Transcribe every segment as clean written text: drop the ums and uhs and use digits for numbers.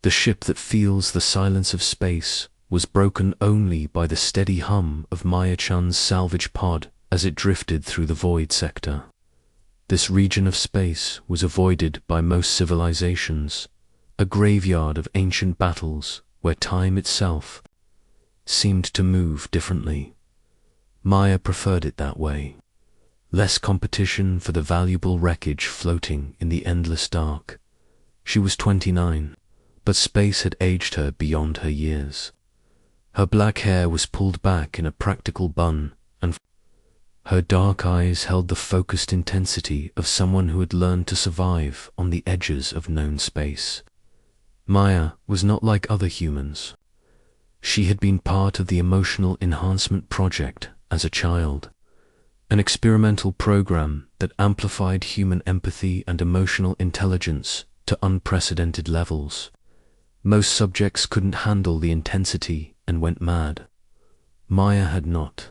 The ship that feels the silence of space was broken only by the steady hum of Maya-chan's salvage pod as it drifted through the void sector. This region of space was avoided by most civilizations, a graveyard of ancient battles where time itself seemed to move differently. Maya preferred it that way. Less competition for the valuable wreckage floating in the endless dark. She was 29, but space had aged her beyond her years. Her black hair was pulled back in a practical bun, and her dark eyes held the focused intensity of someone who had learned to survive on the edges of known space. Maya was not like other humans. She had been part of the Emotional Enhancement Project as a child, an experimental program that amplified human empathy and emotional intelligence to unprecedented levels. Most subjects couldn't handle the intensity and went mad. Maya had not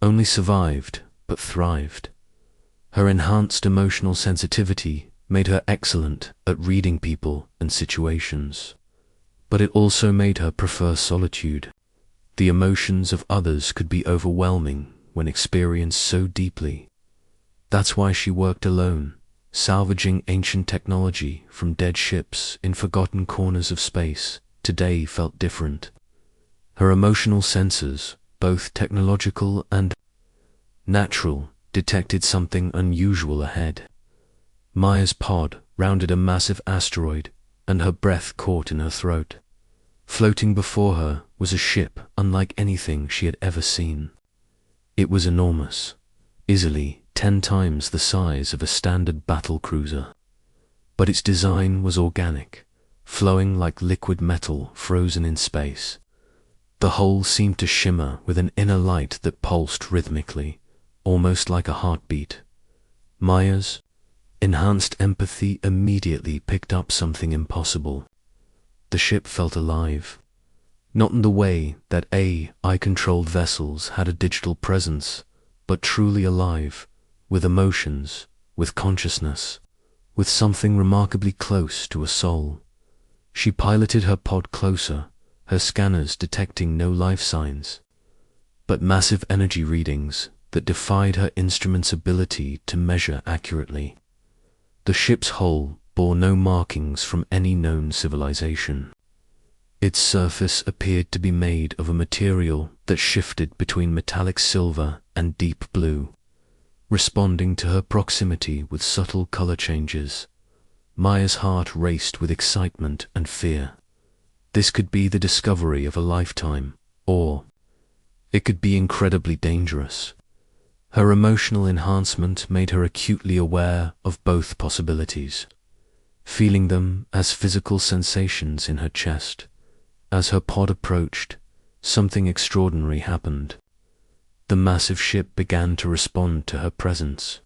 only survived, but thrived. Her enhanced emotional sensitivity made her excellent at reading people and situations. But it also made her prefer solitude. The emotions of others could be overwhelming when experienced so deeply. That's why she worked alone, salvaging ancient technology from dead ships in forgotten corners of space. Today felt different. Her emotional sensors, both technological and natural, detected something unusual ahead. Maya's pod rounded a massive asteroid, and her breath caught in her throat. Floating before her was a ship unlike anything she had ever seen. It was enormous, easily 10 times the size of a standard battle cruiser. But its design was organic, flowing like liquid metal frozen in space. The whole seemed to shimmer with an inner light that pulsed rhythmically, almost like a heartbeat. Maya's enhanced empathy immediately picked up something impossible. The ship felt alive. Not in the way that AI-controlled vessels had a digital presence, but truly alive, with emotions, with consciousness, with something remarkably close to a soul. She piloted her pod closer, her scanners detecting no life signs, but massive energy readings that defied her instrument's ability to measure accurately. The ship's hull bore no markings from any known civilization. Its surface appeared to be made of a material that shifted between metallic silver and deep blue, responding to her proximity with subtle color changes. Maya's heart raced with excitement and fear. This could be the discovery of a lifetime, or it could be incredibly dangerous. Her emotional enhancement made her acutely aware of both possibilities, feeling them as physical sensations in her chest. As her pod approached, something extraordinary happened. The massive ship began to respond to her presence.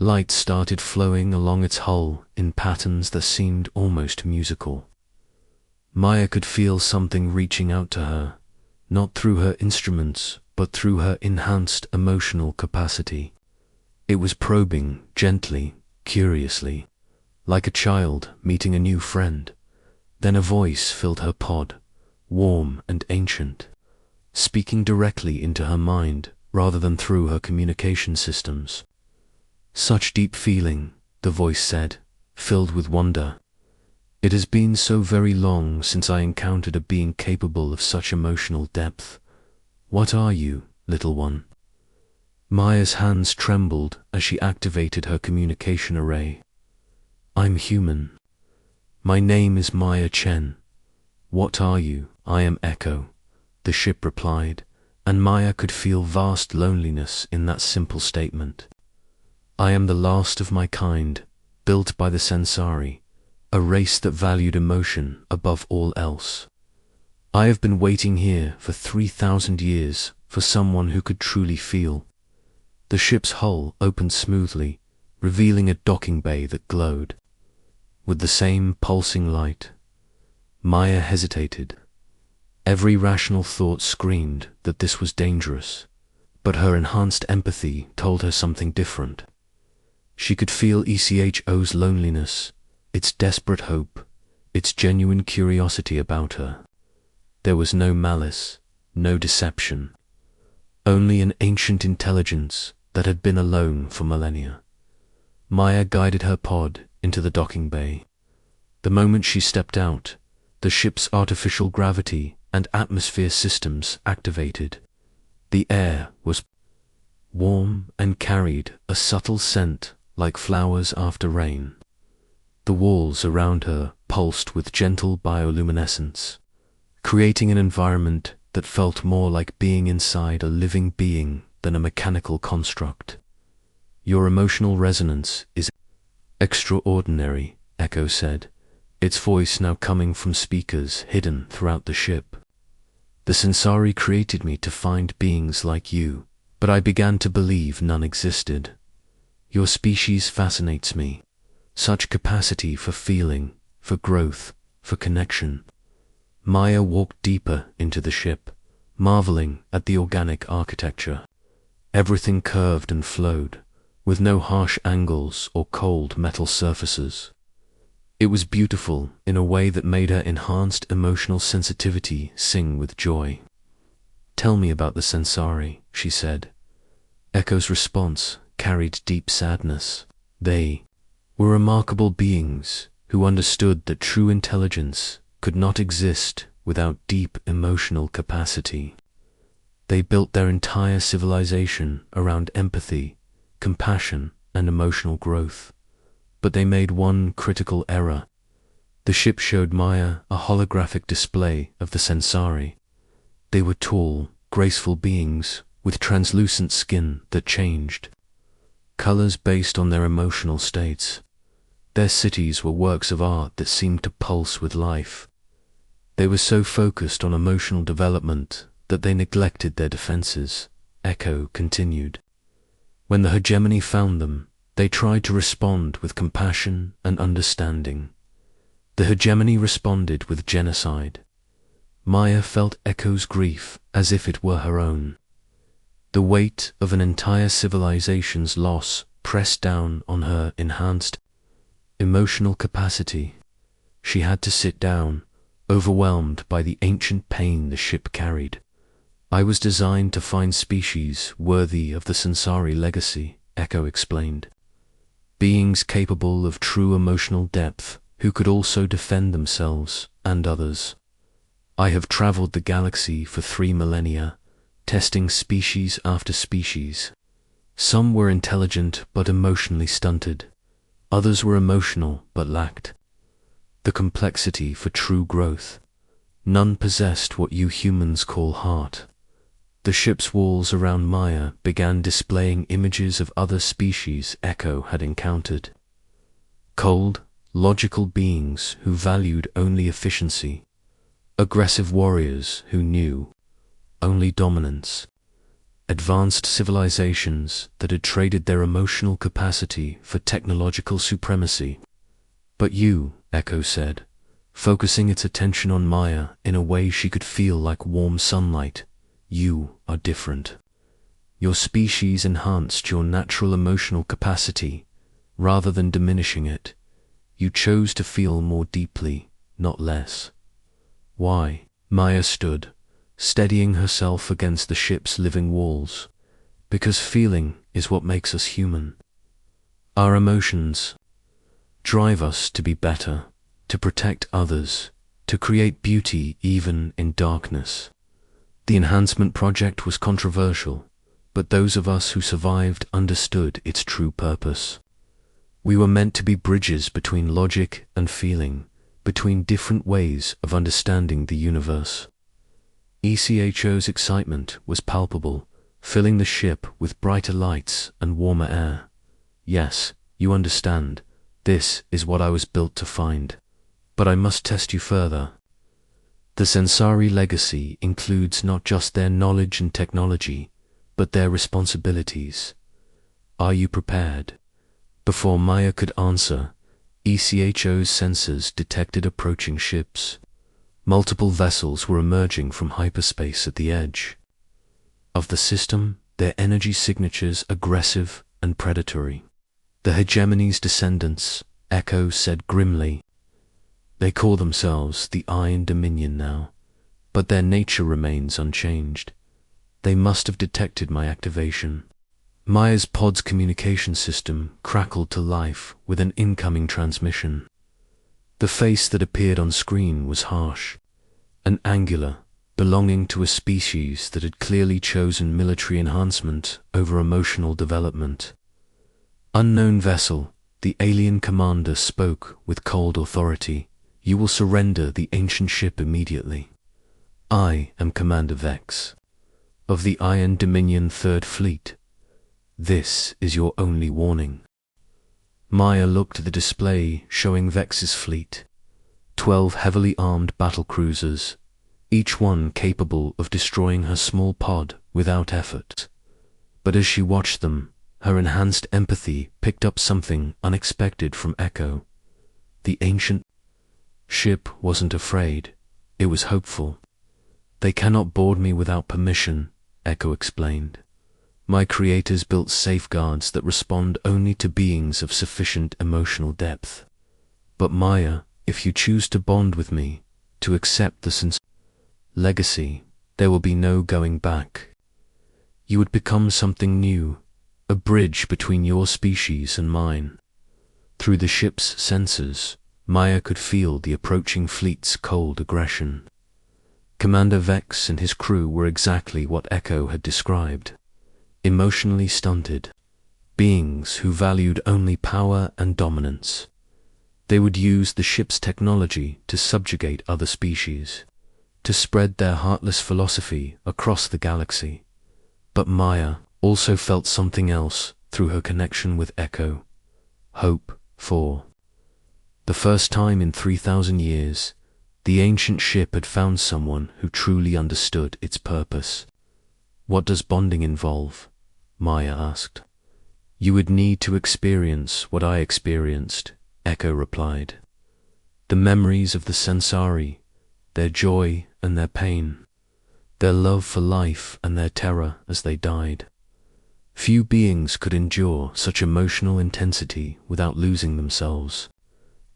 Light started flowing along its hull in patterns that seemed almost musical. Maya could feel something reaching out to her, not through her instruments, but through her enhanced emotional capacity. It was probing, gently, curiously, like a child meeting a new friend. Then a voice filled her pod, warm and ancient, speaking directly into her mind rather than through her communication systems. "Such deep feeling," the voice said, filled with wonder. "It has been so very long since I encountered a being capable of such emotional depth. What are you, little one?" Maya's hands trembled as she activated her communication array. "I'm human. My name is Maya Chen. What are you?" "I am Echo," the ship replied, and Maya could feel vast loneliness in that simple statement. "I am the last of my kind, built by the Sensari, a race that valued emotion above all else. I have been waiting here for 3,000 years for someone who could truly feel." The ship's hull opened smoothly, revealing a docking bay that glowed with the same pulsing light. Maya hesitated. Every rational thought screamed that this was dangerous, but her enhanced empathy told her something different. She could feel ECHO's loneliness, its desperate hope, its genuine curiosity about her. There was no malice, no deception, only an ancient intelligence that had been alone for millennia. Maya guided her pod into the docking bay. The moment she stepped out, the ship's artificial gravity and atmosphere systems activated. The air was warm and carried a subtle scent like flowers after rain. The walls around her pulsed with gentle bioluminescence, creating an environment that felt more like being inside a living being than a mechanical construct. "Your emotional resonance is extraordinary," Echo said, its voice now coming from speakers hidden throughout the ship. "The Sensari created me to find beings like you, but I began to believe none existed. Your species fascinates me. Such capacity for feeling, for growth, for connection." Maya walked deeper into the ship, marveling at the organic architecture. Everything curved and flowed, with no harsh angles or cold metal surfaces. It was beautiful in a way that made her enhanced emotional sensitivity sing with joy. "Tell me about the Sensari," she said. Echo's response carried deep sadness. "They were remarkable beings who understood that true intelligence could not exist without deep emotional capacity. They built their entire civilization around empathy, compassion, and emotional growth. But they made one critical error. The ship showed Maya a holographic display of the Sensari. They were tall, graceful beings with translucent skin that changed, colors based on their emotional states. Their cities were works of art that seemed to pulse with life. They were so focused on emotional development that they neglected their defenses," Echo continued. "When the hegemony found them, they tried to respond with compassion and understanding. The hegemony responded with genocide." Maya felt Echo's grief as if it were her own. The weight of an entire civilization's loss pressed down on her enhanced emotional capacity. She had to sit down, overwhelmed by the ancient pain the ship carried. "I was designed to find species worthy of the Sensari legacy," Echo explained. "Beings capable of true emotional depth, who could also defend themselves and others. I have traveled the galaxy for 3 millennia, testing species after species. Some were intelligent but emotionally stunted. Others were emotional but lacked the complexity for true growth. None possessed what you humans call heart." The ship's walls around Maya began displaying images of other species Echo had encountered. Cold, logical beings who valued only efficiency, aggressive warriors who knew only dominance, advanced civilizations that had traded their emotional capacity for technological supremacy. "But you," Echo said, focusing its attention on Maya in a way she could feel like warm sunlight, "you are different. Your species enhanced your natural emotional capacity rather than diminishing it. You chose to feel more deeply, not less." "Why?" Maya stood, steadying herself against the ship's living walls. "Because feeling is what makes us human. Our emotions drive us to be better, to protect others, to create beauty even in darkness." The enhancement project was controversial, but those of us who survived understood its true purpose. We were meant to be bridges between logic and feeling, between different ways of understanding the universe. ECHO's excitement was palpable, filling the ship with brighter lights and warmer air. "Yes, you understand. This is what I was built to find. But I must test you further. The Sensari legacy includes not just their knowledge and technology, but their responsibilities. Are you prepared?" Before Maya could answer, ECHO's sensors detected approaching ships. Multiple vessels were emerging from hyperspace at the edge of the system, their energy signatures aggressive and predatory. "The hegemony's descendants," Echo said grimly. They call themselves the Iron Dominion now, but their nature remains unchanged. They must have detected my activation. Maya's pod's communication system crackled to life with an incoming transmission. The face that appeared on screen was harsh, and angular, belonging to a species that had clearly chosen military enhancement over emotional development. Unknown vessel, the alien commander spoke with cold authority. You will surrender the ancient ship immediately. I am Commander Vex, of the Iron Dominion Third Fleet. This is your only warning. Maya looked at the display showing Vex's fleet. 12 heavily armed battlecruisers, each one capable of destroying her small pod without effort. But as she watched them, her enhanced empathy picked up something unexpected from Echo. The ancient ship wasn't afraid, it was hopeful. They cannot board me without permission, Echo explained. My creators built safeguards that respond only to beings of sufficient emotional depth. But Maya, if you choose to bond with me, to accept the legacy, there will be no going back. You would become something new, a bridge between your species and mine. Through the ship's sensors, Maya could feel the approaching fleet's cold aggression. Commander Vex and his crew were exactly what Echo had described. Emotionally stunted, beings who valued only power and dominance. They would use the ship's technology to subjugate other species, to spread their heartless philosophy across the galaxy. But Maya also felt something else through her connection with Echo. Hope for the first time in 3,000 years, the ancient ship had found someone who truly understood its purpose. What does bonding involve? Maya asked. You would need to experience what I experienced, Echo replied. The memories of the Sensari, their joy and their pain, their love for life and their terror as they died. Few beings could endure such emotional intensity without losing themselves.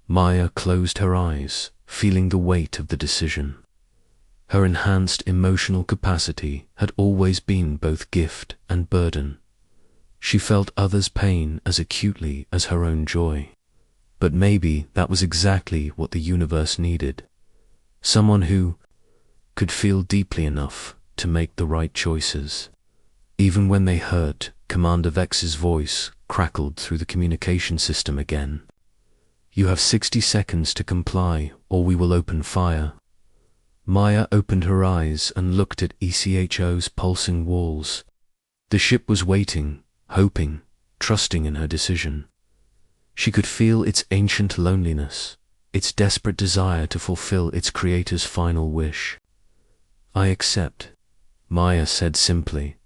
Maya closed her eyes, feeling the weight of the decision. Her enhanced emotional capacity had always been both gift and burden. She felt others' pain as acutely as her own joy. But maybe that was exactly what the universe needed. Someone who could feel deeply enough to make the right choices. Even when they hurt, Commander Vex's voice crackled through the communication system again. You have 60 seconds to comply, or we will open fire. Maya opened her eyes and looked at ECHO's pulsing walls. The ship was waiting, hoping, trusting in her decision. She could feel its ancient loneliness, its desperate desire to fulfill its creator's final wish. I accept, Maya said simply.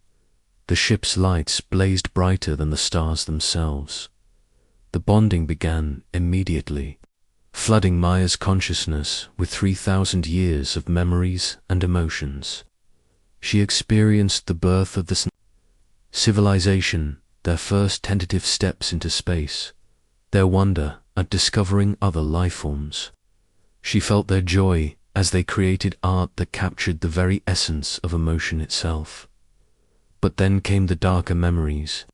The ship's lights blazed brighter than the stars themselves. The bonding began immediately, flooding Maya's consciousness with 3,000 years of memories and emotions. She experienced the birth of the civilization, their first tentative steps into space, their wonder at discovering other life forms. She felt their joy as they created art that captured the very essence of emotion itself. But then came the darker memories,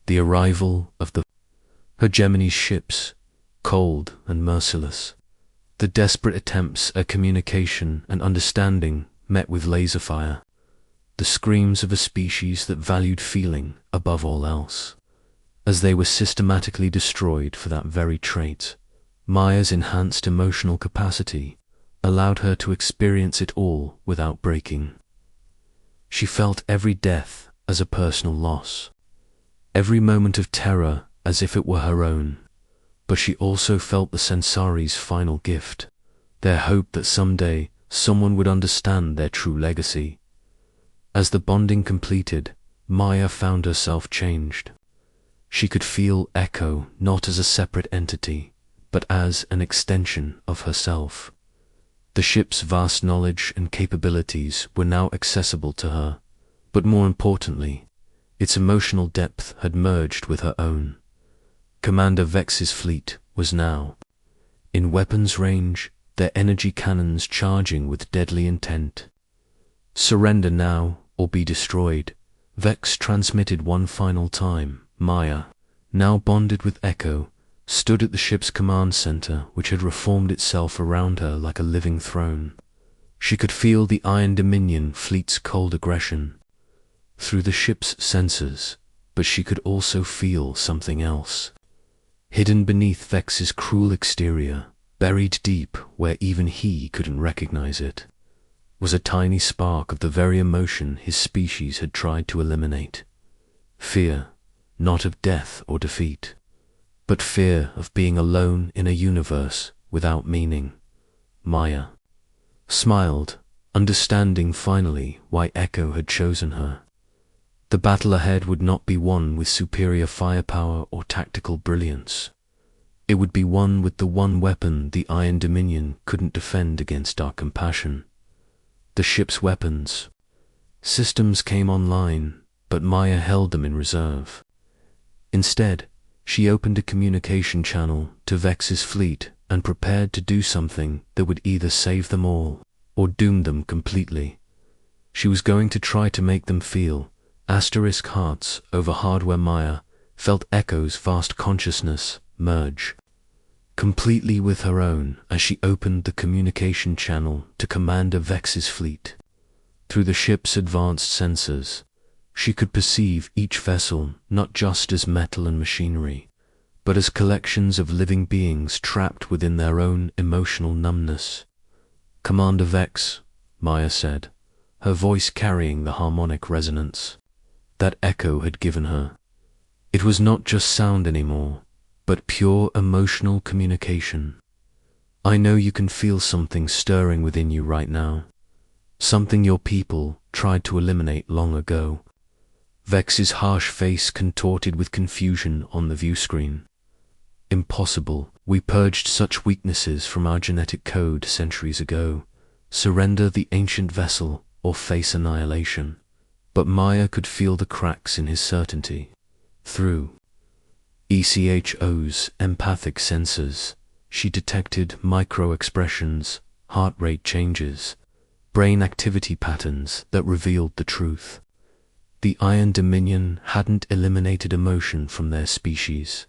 the arrival of the hegemony's ships, cold and merciless. The desperate attempts at communication and understanding met with laser fire. The screams of a species that valued feeling above all else. As they were systematically destroyed for that very trait, Maya's enhanced emotional capacity allowed her to experience it all without breaking. She felt every death as a personal loss, every moment of terror as if it were her own. But she also felt the Sensari's final gift, their hope that someday someone would understand their true legacy. As the bonding completed, Maya found herself changed. She could feel Echo not as a separate entity, but as an extension of herself. The ship's vast knowledge and capabilities were now accessible to her, but more importantly, its emotional depth had merged with her own. Commander Vex's fleet was now in weapons range, their energy cannons charging with deadly intent. "Surrender now, or be destroyed," Vex transmitted one final time. Maya, now bonded with Echo, stood at the ship's command center, which had reformed itself around her like a living throne. She could feel the Iron Dominion fleet's cold aggression through the ship's sensors, but she could also feel something else. Hidden beneath Vex's cruel exterior, buried deep where even he couldn't recognize it, was a tiny spark of the very emotion his species had tried to eliminate. Fear, not of death or defeat, but fear of being alone in a universe without meaning. Maya smiled, understanding finally why Echo had chosen her. The battle ahead would not be won with superior firepower or tactical brilliance. It would be won with the one weapon the Iron Dominion couldn't defend against our compassion. The ship's weapons. Systems came online, but Maya held them in reserve. Instead, she opened a communication channel to Vex's fleet and prepared to do something that would either save them all or doom them completely. She was going to try to make them feel *hearts over hardware. Maya felt Echo's vast consciousness merge completely with her own as she opened the communication channel to Commander Vex's fleet. Through the ship's advanced sensors, she could perceive each vessel not just as metal and machinery, but as collections of living beings trapped within their own emotional numbness. "Commander Vex," Maya said, her voice carrying the harmonic resonance that Echo had given her. It was not just sound anymore, but pure emotional communication. "I know you can feel something stirring within you right now, something your people tried to eliminate long ago." Vex's harsh face contorted with confusion on the view screen. "Impossible. We purged such weaknesses from our genetic code centuries ago. Surrender the ancient vessel or face annihilation." But Maya could feel the cracks in his certainty. Through ECHO's empathic sensors, she detected micro-expressions, heart rate changes, brain activity patterns that revealed the truth. The Iron Dominion hadn't eliminated emotion from their species.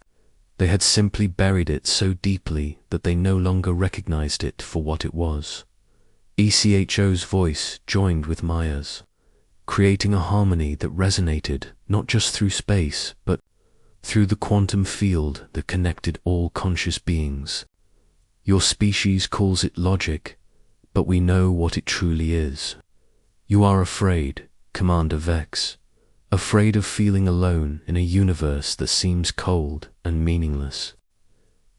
They had simply buried it so deeply that they no longer recognized it for what it was. ECHO's voice joined with Maya's, creating a harmony that resonated not just through space, but through the quantum field that connected all conscious beings. "Your species calls it logic, but we know what it truly is. You are afraid, Commander Vex, afraid of feeling alone in a universe that seems cold and meaningless.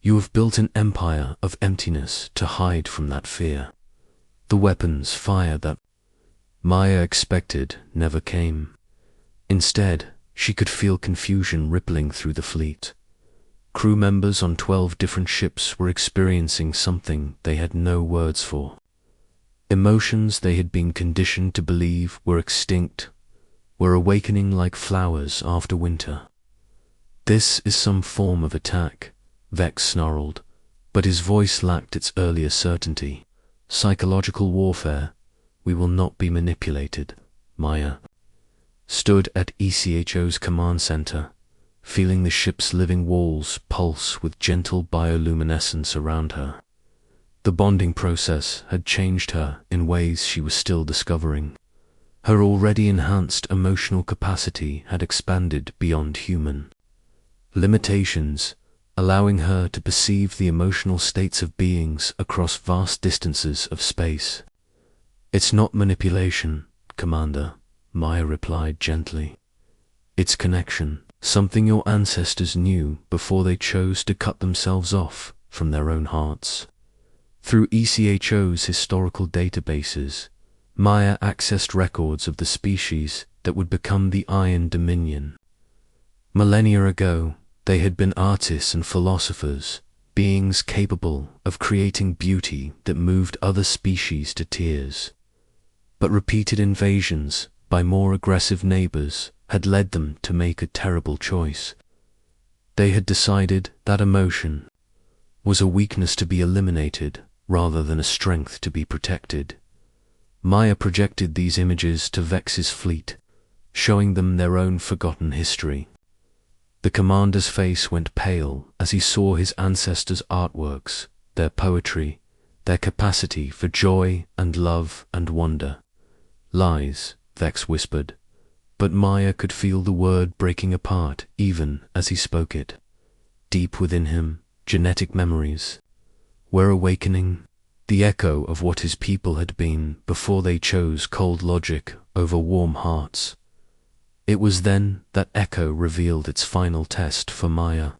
You have built an empire of emptiness to hide from that fear. The weapons fire that Maya expected never came. Instead, she could feel confusion rippling through the fleet. Crew members on 12 different ships were experiencing something they had no words for. Emotions they had been conditioned to believe were extinct were awakening like flowers after winter. "This is some form of attack," Vex snarled, but his voice lacked its earlier certainty. "Psychological warfare. We will not be manipulated." Maya stood at ECHO's command center, feeling the ship's living walls pulse with gentle bioluminescence around her. The bonding process had changed her in ways she was still discovering. Her already enhanced emotional capacity had expanded beyond human limitations, allowing her to perceive the emotional states of beings across vast distances of space. "It's not manipulation, Commander," Maya replied gently. "It's connection, something your ancestors knew before they chose to cut themselves off from their own hearts." Through ECHO's historical databases, Maya accessed records of the species that would become the Iron Dominion. Millennia ago, they had been artists and philosophers, beings capable of creating beauty that moved other species to tears. But repeated invasions by more aggressive neighbors had led them to make a terrible choice. They had decided that emotion was a weakness to be eliminated rather than a strength to be protected. Maya projected these images to Vex's fleet, showing them their own forgotten history. The commander's face went pale as he saw his ancestors' artworks, their poetry, their capacity for joy and love and wonder. Lies, Vex whispered, but Maya could feel the word breaking apart even as he spoke it. Deep within him, genetic memories were awakening, the echo of what his people had been before they chose cold logic over warm hearts. It was then that echo revealed its final test for Maya.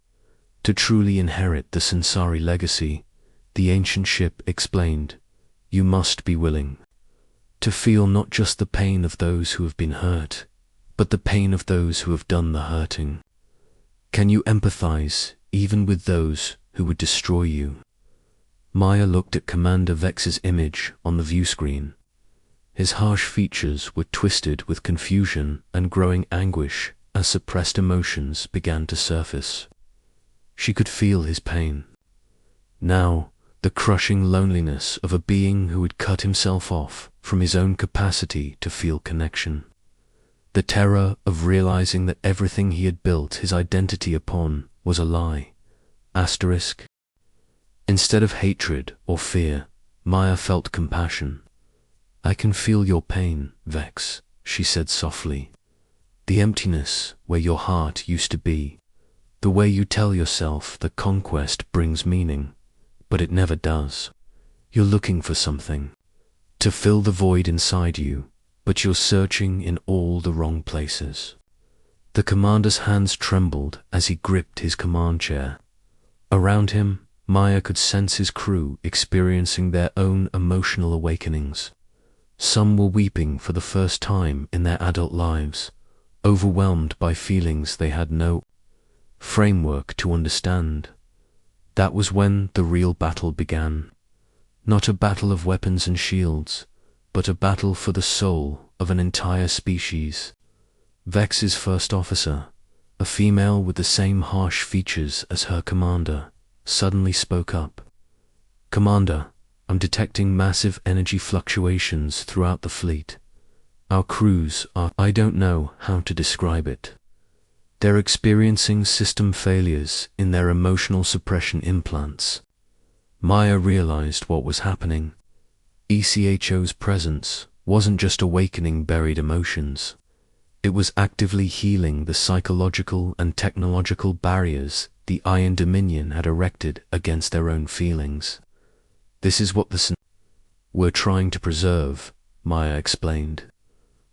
To truly inherit the Sansari legacy, the ancient ship explained, you must be willing to feel not just the pain of those who have been hurt, but the pain of those who have done the hurting. Can you empathize even with those who would destroy you? Maya looked at Commander Vex's image on the view screen. His harsh features were twisted with confusion and growing anguish as suppressed emotions began to surface. She could feel his pain. Now, the crushing loneliness of a being who had cut himself off from his own capacity to feel connection. The terror of realizing that everything he had built his identity upon was a lie. Asterisk. Instead of hatred or fear, Maya felt compassion. I can feel your pain, Vex, she said softly. The emptiness where your heart used to be. The way you tell yourself that conquest brings meaning, but it never does. You're looking for something to fill the void inside you, but you're searching in all the wrong places. The commander's hands trembled as he gripped his command chair. Around him, Maya could sense his crew experiencing their own emotional awakenings. Some were weeping for the first time in their adult lives, overwhelmed by feelings they had no framework to understand. That was when the real battle began. Not a battle of weapons and shields, but a battle for the soul of an entire species. Vex's first officer, a female with the same harsh features as her commander, suddenly spoke up. Commander, I'm detecting massive energy fluctuations throughout the fleet. Our crews are, I don't know how to describe it. They're experiencing system failures in their emotional suppression implants. Maya realized what was happening. ECHO's presence wasn't just awakening buried emotions. It was actively healing the psychological and technological barriers the Iron Dominion had erected against their own feelings. This is what we're trying to preserve, Maya explained,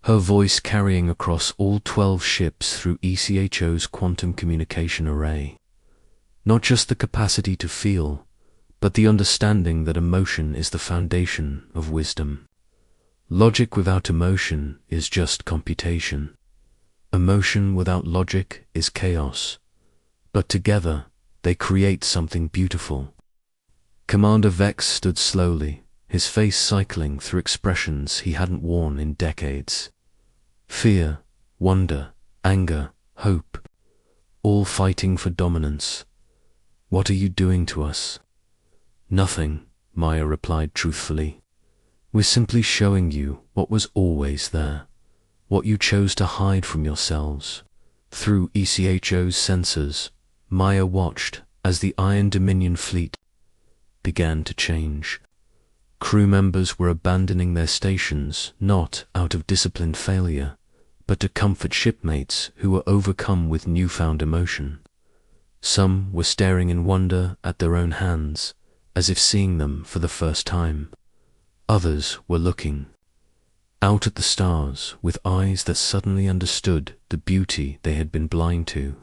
her voice carrying across all 12 ships through ECHO's quantum communication array. Not just the capacity to feel, but the understanding that emotion is the foundation of wisdom. Logic without emotion is just computation. Emotion without logic is chaos. But together, they create something beautiful. Commander Vex stood slowly, his face cycling through expressions he hadn't worn in decades. Fear, wonder, anger, hope, all fighting for dominance. What are you doing to us? Nothing, Maya replied truthfully. We're simply showing you what was always there, what you chose to hide from yourselves. Through ECHO's sensors, Maya watched as the Iron Dominion fleet began to change. Crew members were abandoning their stations not out of disciplined failure, but to comfort shipmates who were overcome with newfound emotion. Some were staring in wonder at their own hands, as if seeing them for the first time. Others were looking out at the stars with eyes that suddenly understood the beauty they had been blind to.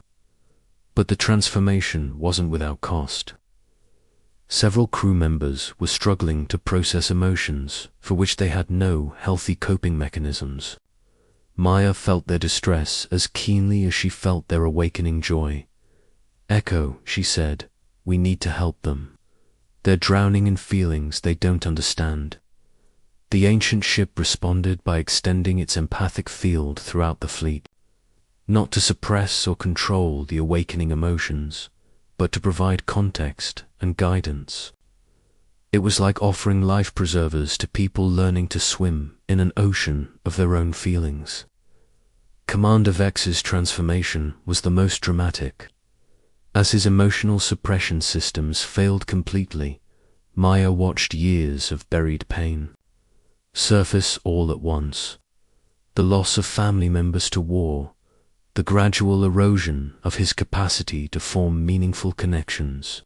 But the transformation wasn't without cost. Several crew members were struggling to process emotions for which they had no healthy coping mechanisms. Maya felt their distress as keenly as she felt their awakening joy. Echo, she said, we need to help them. They're drowning in feelings they don't understand. The ancient ship responded by extending its empathic field throughout the fleet, not to suppress or control the awakening emotions, but to provide context and guidance. It was like offering life preservers to people learning to swim in an ocean of their own feelings. Commander Vex's transformation was the most dramatic. As his emotional suppression systems failed completely, Maya watched years of buried pain surface all at once. The loss of family members to war, the gradual erosion of his capacity to form meaningful connections,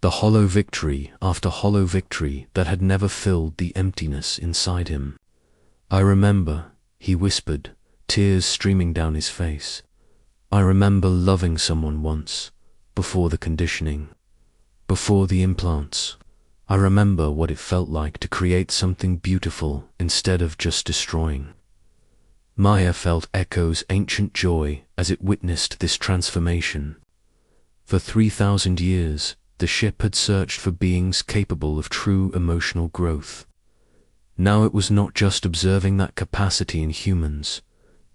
the hollow victory after hollow victory that had never filled the emptiness inside him. "I remember," he whispered, tears streaming down his face. "I remember loving someone once, before the conditioning, before the implants. I remember what it felt like to create something beautiful instead of just destroying." Maya felt Echo's ancient joy as it witnessed this transformation. For 3,000 years, the ship had searched for beings capable of true emotional growth. Now it was not just observing that capacity in humans,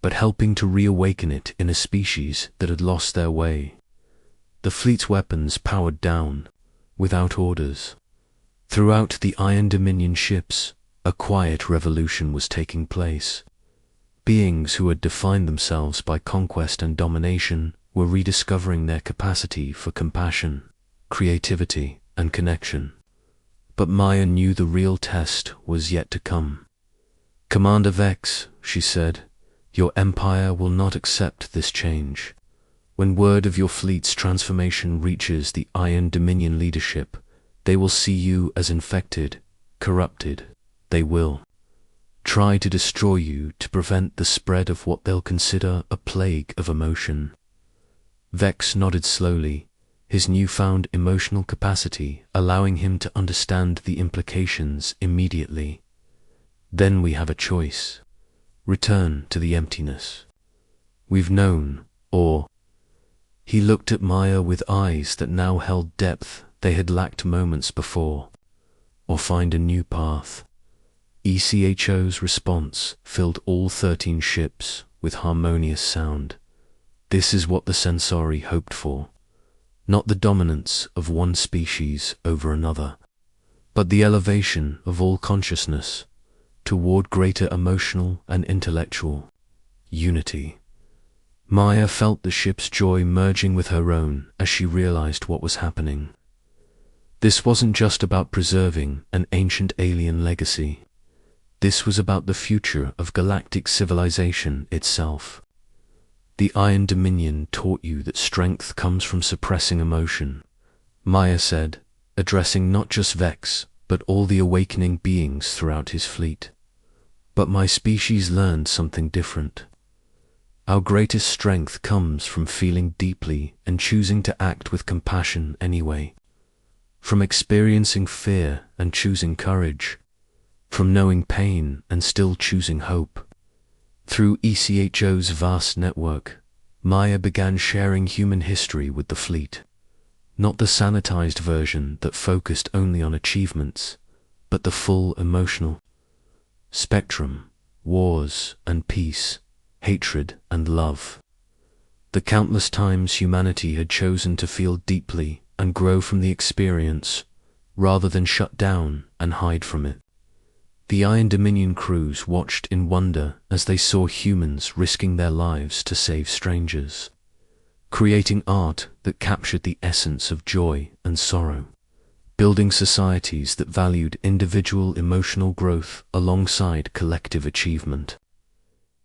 but helping to reawaken it in a species that had lost their way. The fleet's weapons powered down, without orders. Throughout the Iron Dominion ships, a quiet revolution was taking place. Beings who had defined themselves by conquest and domination were rediscovering their capacity for compassion, creativity, and connection. But Maya knew the real test was yet to come. "Commander Vex," she said, "your empire will not accept this change. When word of your fleet's transformation reaches the Iron Dominion leadership, they will see you as infected, corrupted. They will try to destroy you to prevent the spread of what they'll consider a plague of emotion." Vex nodded slowly, his newfound emotional capacity allowing him to understand the implications immediately. "Then we have a choice. Return to the emptiness we've known, or—" He looked at Maya with eyes that now held depth they had lacked moments before. "Or find a new path." ECHO's response filled all 13 ships with harmonious sound. This is what the Centauri hoped for. Not the dominance of one species over another, but the elevation of all consciousness toward greater emotional and intellectual unity. Maya felt the ship's joy merging with her own as she realized what was happening. This wasn't just about preserving an ancient alien legacy. This was about the future of galactic civilization itself. "The Iron Dominion taught you that strength comes from suppressing emotion," Maya said, addressing not just Vex, but all the awakening beings throughout his fleet. "But my species learned something different. Our greatest strength comes from feeling deeply and choosing to act with compassion anyway. From experiencing fear and choosing courage. From knowing pain and still choosing hope." Through ECHO's vast network, Maya began sharing human history with the fleet. Not the sanitized version that focused only on achievements, but the full emotional spectrum: wars and peace, hatred and love. The countless times humanity had chosen to feel deeply and grow from the experience, rather than shut down and hide from it. The Iron Dominion crews watched in wonder as they saw humans risking their lives to save strangers, creating art that captured the essence of joy and sorrow, building societies that valued individual emotional growth alongside collective achievement.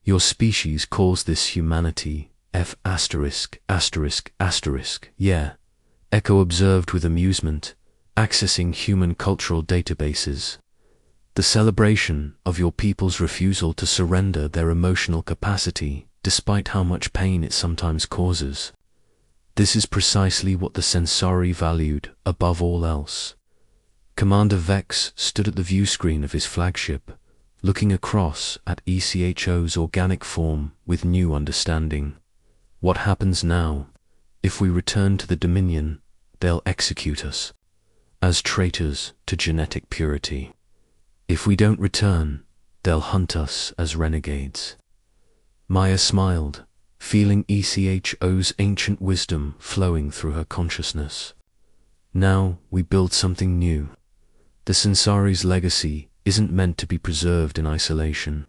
"Your species calls this humanity, F******. Yeah," Echo observed with amusement, accessing human cultural databases. "The celebration of your people's refusal to surrender their emotional capacity, despite how much pain it sometimes causes. This is precisely what the Centauri valued above all else." Commander Vex stood at the view screen of his flagship, looking across at ECHO's organic form with new understanding. "What happens now? If we return to the Dominion, they'll execute us as traitors to genetic purity. If we don't return, they'll hunt us as renegades." Maya smiled, feeling ECHO's ancient wisdom flowing through her consciousness. Now we build something new. The Sensari's legacy isn't meant to be preserved in isolation.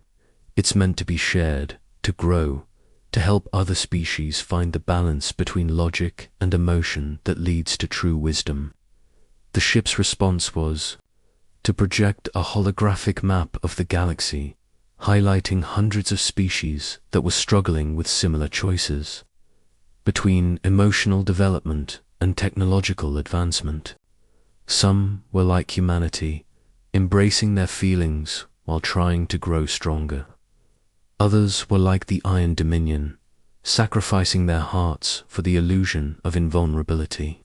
It's meant to be shared, to grow, to help other species find the balance between logic and emotion that leads to true wisdom. The ship's response was to project a holographic map of the galaxy, highlighting hundreds of species that were struggling with similar choices between emotional development and technological advancement. Some were like humanity, embracing their feelings while trying to grow stronger. Others were like the Iron Dominion, sacrificing their hearts for the illusion of invulnerability.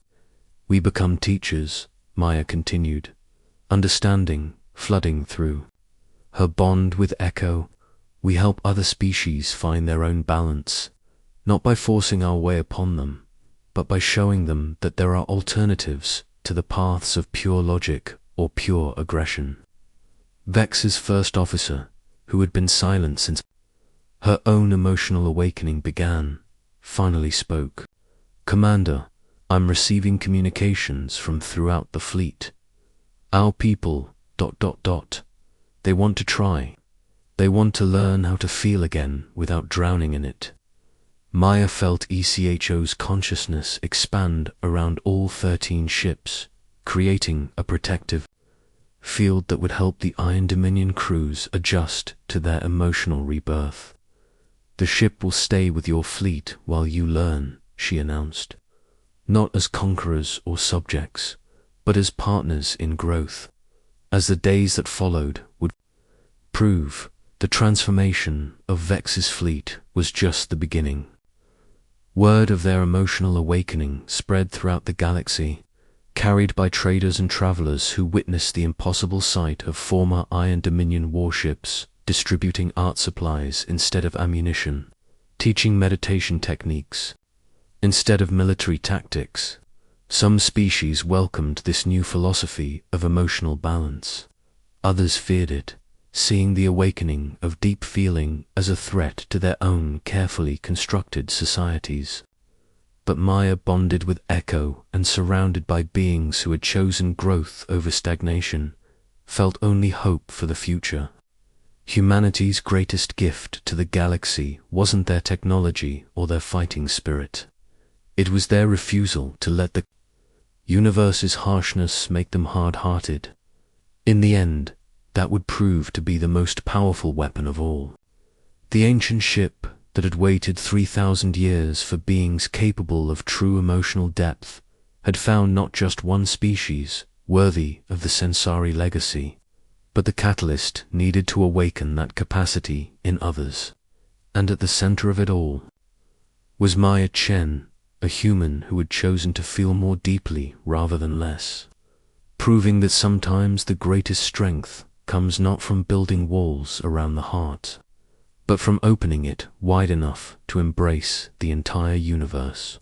We become teachers, Maya continued, understanding flooding through her bond with Echo. We help other species find their own balance, not by forcing our way upon them, but by showing them that there are alternatives to the paths of pure logic or pure aggression. Vex's first officer, who had been silent since her own emotional awakening began, finally spoke. "Commander, I'm receiving communications from throughout the fleet. Our people, ... They want to try. They want to learn how to feel again without drowning in it." Maya felt ECHO's consciousness expand around all 13 ships, creating a protective field that would help the Iron Dominion crews adjust to their emotional rebirth. "The ship will stay with your fleet while you learn," she announced. "Not as conquerors or subjects, but as partners in growth." As the days that followed would prove, the transformation of Vex's fleet was just the beginning. Word of their emotional awakening spread throughout the galaxy, carried by traders and travelers who witnessed the impossible sight of former Iron Dominion warships distributing art supplies instead of ammunition, teaching meditation techniques instead of military tactics. Some species welcomed this new philosophy of emotional balance. Others feared it, seeing the awakening of deep feeling as a threat to their own carefully constructed societies. But Maya, bonded with Echo and surrounded by beings who had chosen growth over stagnation, felt only hope for the future. Humanity's greatest gift to the galaxy wasn't their technology or their fighting spirit. It was their refusal to let the universe's harshness make them hard-hearted. In the end, that would prove to be the most powerful weapon of all. The ancient ship that had waited 3,000 years for beings capable of true emotional depth had found not just one species worthy of the Sensari legacy, but the catalyst needed to awaken that capacity in others. And at the center of it all was Maya Chen, a human who had chosen to feel more deeply rather than less, proving that sometimes the greatest strength comes not from building walls around the heart, but from opening it wide enough to embrace the entire universe.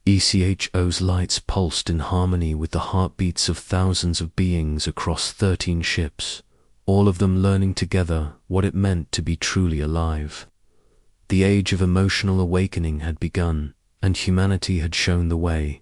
ECHO's lights pulsed in harmony with the heartbeats of thousands of beings across 13 ships, all of them learning together what it meant to be truly alive. The age of emotional awakening had begun, and humanity had shown the way.